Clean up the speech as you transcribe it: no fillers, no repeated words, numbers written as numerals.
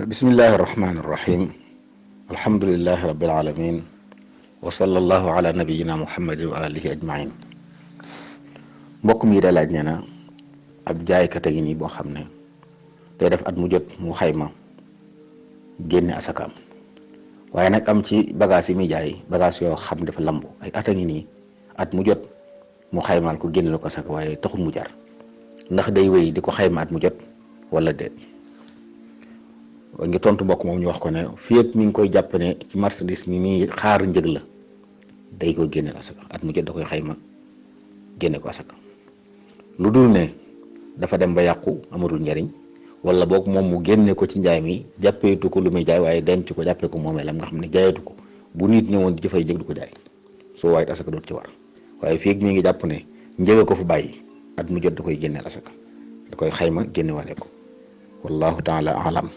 bismillahi irrahmani irrahim alhamdulilahi rabbil alamin wa sallallahu ala nabiyina muhammadin wa alihi ajmain mbokk mi da laaj nee na ab jaaykat a ngi nii boo xam ne day def at mu jot mu xayma génne asakaam waaye nag am ci bagage yi muy jaay bagage yoo xam dafa lamb ay at a ngi nii at mu jot mu xaymaal ko génne la ko asaka waaye taxul mu jar ndax day wéy di ko xayma at mu jot wala déet ngi tontu mbokk moom ñu wax ko ne fii ak mi ngi koy jàpp ne ci marchandise mi muy xaar njëg la day ko génneel asaka at mu jot da koy xayma génne ko asaka lu dul ne dafa dem ba yàqu amatul njariñ wala boog moom mu génne ko ci njaay mi jàppeetu ko lu muy jaay waaye denc ko jàppee ko moomeelam nga xam ne jaayatu ko bu nit ñëwoon di jëfay njëg du ko jaay soo waaye asaka doot ci war waaye fii ak mi ngi jàpp ne njëga ko fu bàyyi at mu jot da koy génneel asaka da koy xayma génne wale ko wallahu taala alam